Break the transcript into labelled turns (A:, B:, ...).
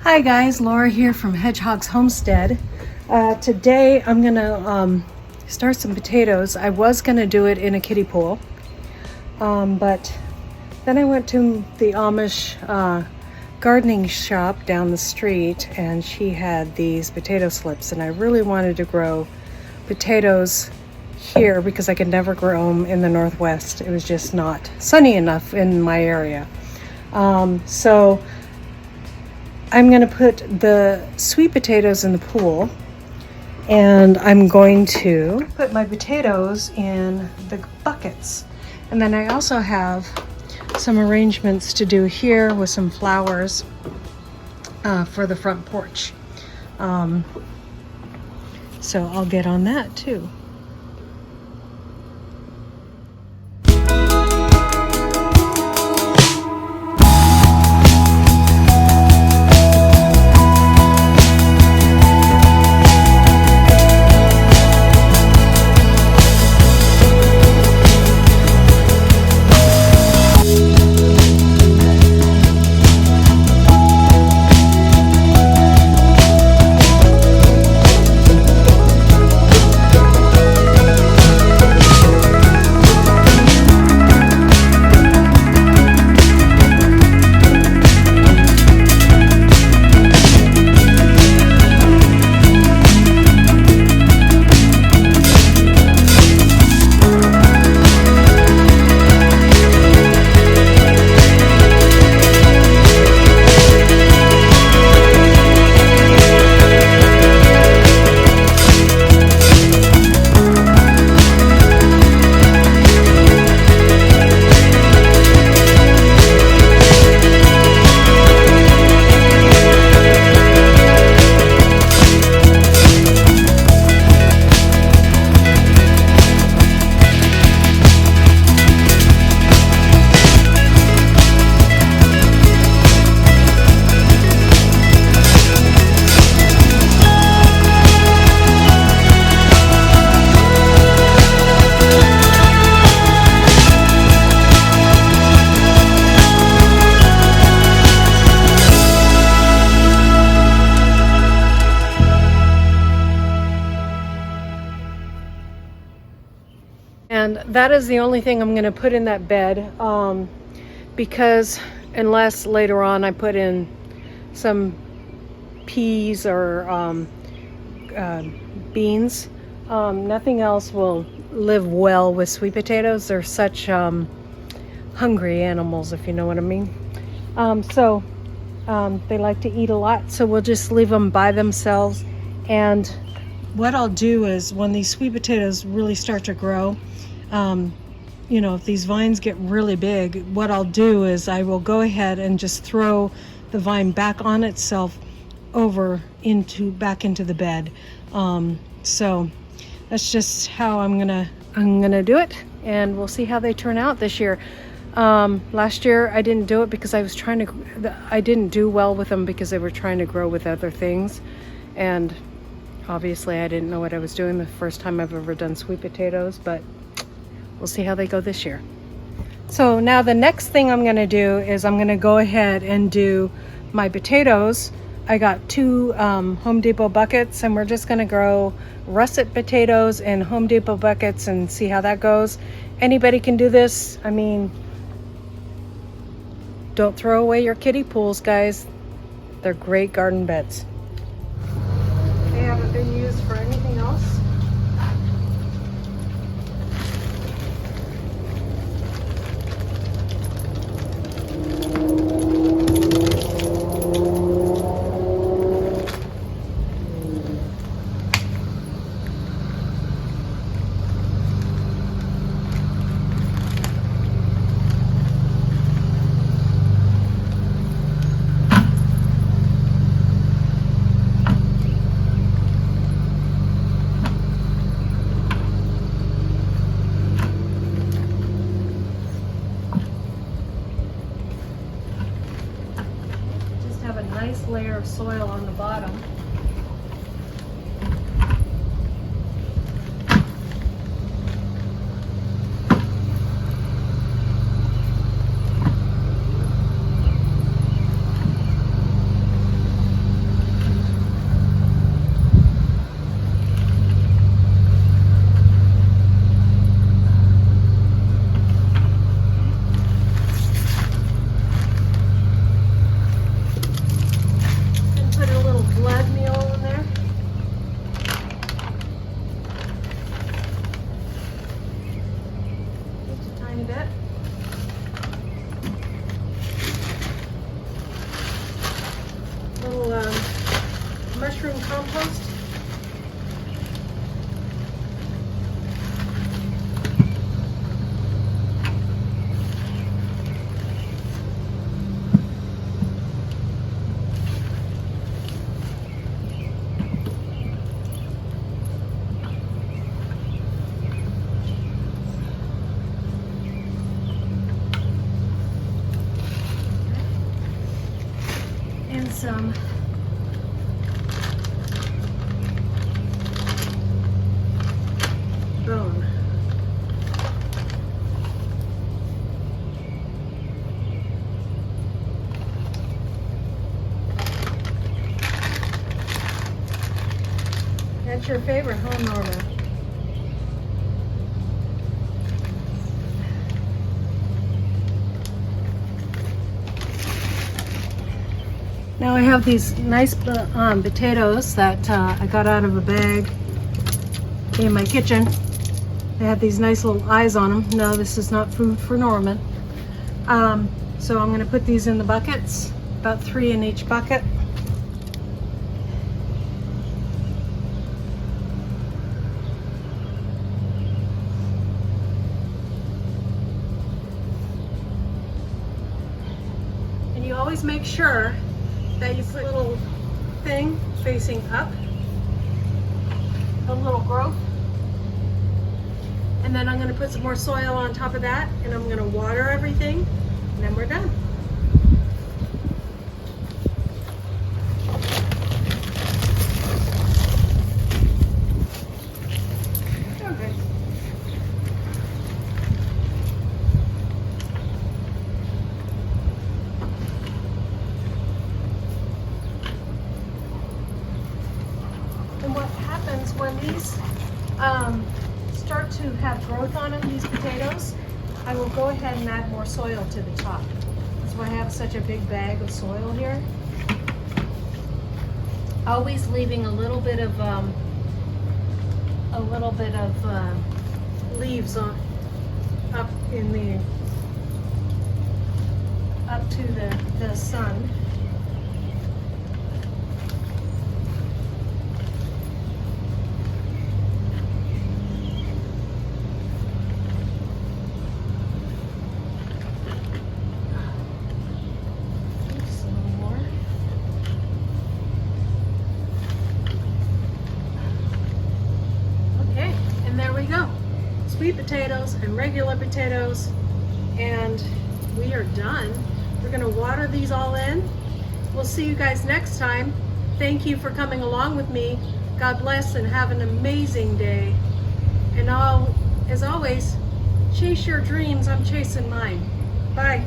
A: Hi guys, Laura here from Hedgehog's Homestead. Today I'm gonna start some potatoes. I was gonna do it in a kiddie pool, but then I went to the Amish gardening shop down the street and she had these potato slips, and I really wanted to grow potatoes here because I could never grow them in the Northwest. It was just not sunny enough in my area. So I'm going to put the sweet potatoes in the pool, and I'm going to put my potatoes in the buckets. And then I also have some arrangements to do here with some flowers for the front porch. So I'll get on that too. And that is the only thing I'm going to put in that bed, because unless later on I put in some peas or beans, nothing else will live well with sweet potatoes. They're such hungry animals, if you know what I mean. They like to eat a lot, so we'll just leave them by themselves. And what I'll do is when these sweet potatoes really start to grow, if these vines get really big, what I'll do is I will go ahead and just throw the vine back on itself back into the bed. So that's just how I'm gonna do it, and we'll see how they turn out this year. Last year I didn't do it because I didn't do well with them because they were trying to grow with other things, and obviously I didn't know what I was doing the first time I've ever done sweet potatoes, but we'll see how they go this year. So now the next thing I'm going to do is I'm going to go ahead and do my potatoes. I got 2 Home Depot buckets, and we're just going to grow russet potatoes in Home Depot buckets and see how that goes. Anybody can do this. I mean, don't throw away your kiddie pools, guys. They're great garden beds. They haven't been used for anything else. Have a nice layer of soil on the bottom. some bone. That's your favorite, huh, Norma? Now I have these nice potatoes that I got out of a bag in my kitchen. They have these nice little eyes on them. No, this is not food for Norman. So I'm going to put these in the buckets, about 3 in each bucket. And you always make sure that you put a little thing facing up, a little growth. And then I'm going to put some more soil on top of that, and I'm going to water everything, and then we're done. Okay. And what happens when these start to have growth on them, these potatoes, I will go ahead and add more soil to the top. That's why I have such a big bag of soil here. Always leaving a little bit of leaves on up to the sun. Sweet potatoes and regular potatoes, and we are done. We're going to water these all in. We'll see you guys next time. Thank you for coming along with me. God bless and have an amazing day. And as always, chase your dreams. I'm chasing mine. Bye.